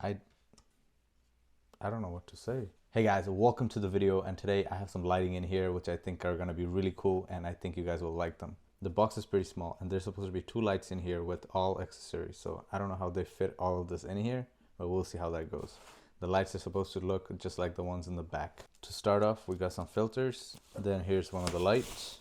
I I don't know what to say. Hey guys, welcome to the video, and today I have some lighting in here which I think are gonna be really cool, and I think you guys will like them. The box is pretty small and there's supposed to be 2 lights in here with all accessories, so I don't know how they fit all of this in here, but we'll see how that goes. The lights are supposed to look just like the ones in the back. To start off, we got some filters. Then here's one of the lights.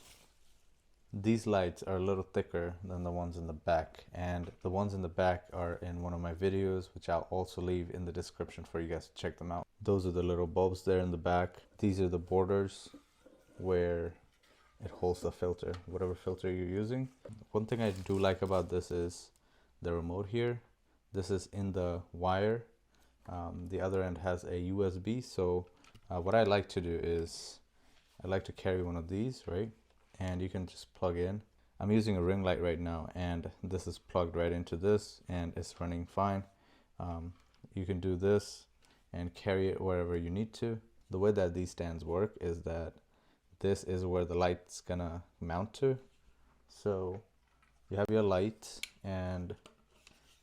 These lights are a little thicker than the ones in the back, and the ones in the back are in one of my videos, which I'll also leave in the description for you guys to check them out. Those are the little bulbs there in the back. These are the borders where it holds the filter, whatever filter you're using. One thing I do like about this is the remote here. This is in the wire. The other end has a USB, so what I like to do is I like to carry one of these, right? And you can just plug in. I'm using a ring light right now, and this is plugged right into this and it's running fine. You can do this and carry it wherever you need to. The way that these stands work is that this is where the light's gonna mount to. So you have your light and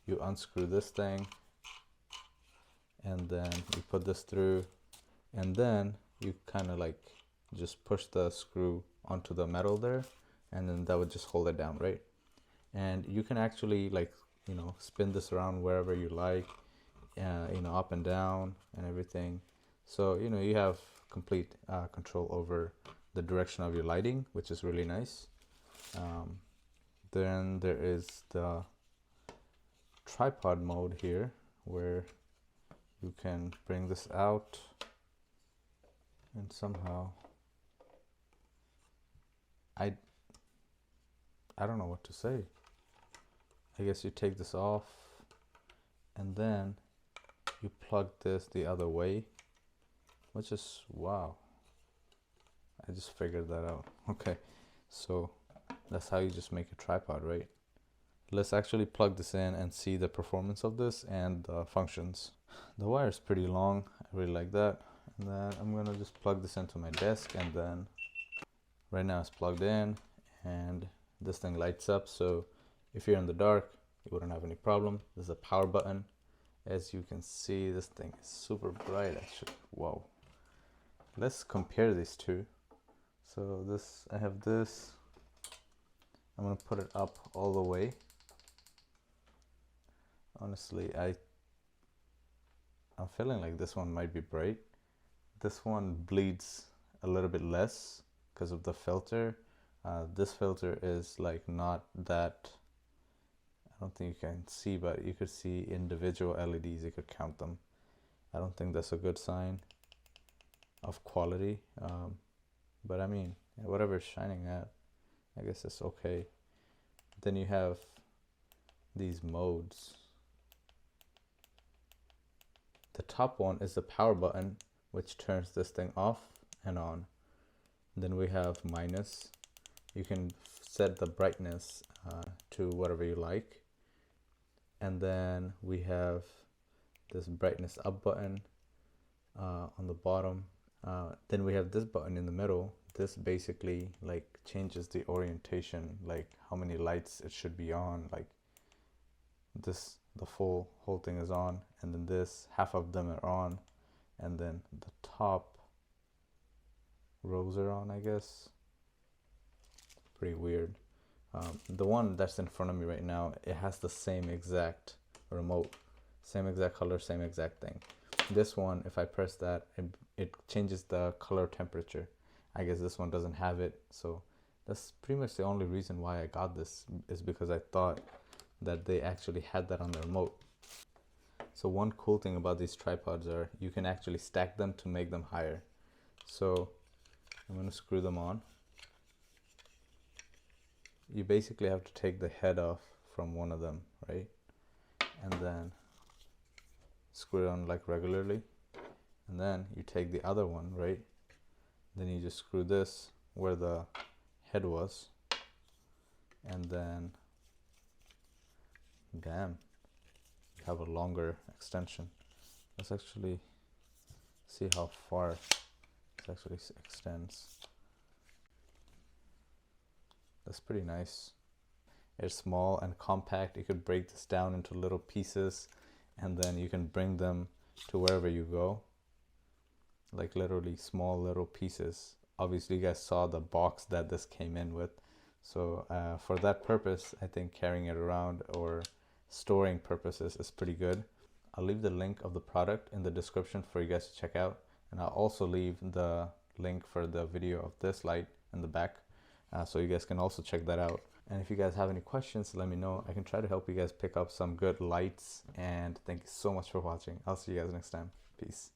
you unscrew this thing, and then you put this through, and then you kind of like just push the screw onto the metal there, and then that would just hold it down, right? And you can actually, like, spin this around wherever you like, up and down and everything. So you have complete control over the direction of your lighting, which is really nice. Then there is the tripod mode here, where you can bring this out and somehow I don't know what to say. I guess you take this off and then you plug this the other way, which is, wow, I just figured that out. Okay, so that's how you just make a tripod, right? Let's actually plug this in and see the performance of this and the functions. The wire is pretty long, I really like that. And then I'm gonna just plug this into my desk, and then right now it's plugged in and this thing lights up, so if you're in the dark you wouldn't have any problem. There's a power button. As you can see, this thing is super bright actually. Whoa, let's compare these two. So this, I have this, I'm gonna put it up all the way. Honestly, I'm feeling like this one might be bright. This one bleeds a little bit less because of the filter. This filter is like not that, I don't think you can see, but you could see individual LEDs, you could count them. I don't think that's a good sign of quality, but I mean, whatever it's shining at, I guess it's okay. Then you have these modes. The top one is the power button, which turns this thing off and on. Then we have minus. You can set the brightness to whatever you like. And then we have this brightness up button on the bottom. Then we have this button in the middle. This basically like changes the orientation, like how many lights it should be on. Like this, the whole thing is on, and then this, half of them are on, and then the top rows are on, I guess. Pretty weird. The one that's in front of me right now, it has the same exact remote, same exact color, same exact thing. This one, if I press that, it changes the color temperature. I guess this one doesn't have it, so that's pretty much the only reason why I got this, is because I thought that they actually had that on the remote. So one cool thing about these tripods are you can actually stack them to make them higher. So I'm going to screw them on. You basically have to take the head off from one of them, right? And then screw it on like regularly. And then you take the other one, right? Then you just screw this where the head was. And then, damn, you have a longer extension. Let's actually see how far it actually extends. That's pretty nice. It's small and compact. You could break this down into little pieces and then you can bring them to wherever you go, like literally small little pieces. Obviously you guys saw the box that this came in with, so for that purpose I think carrying it around or storing purposes is pretty good. I'll leave the link of the product in the description for you guys to check out, and I'll also leave the link for the video of this light in the back, so you guys can also check that out. And if you guys have any questions, let me know. I can try to help you guys pick up some good lights. And thank you so much for watching. I'll see you guys next time. Peace.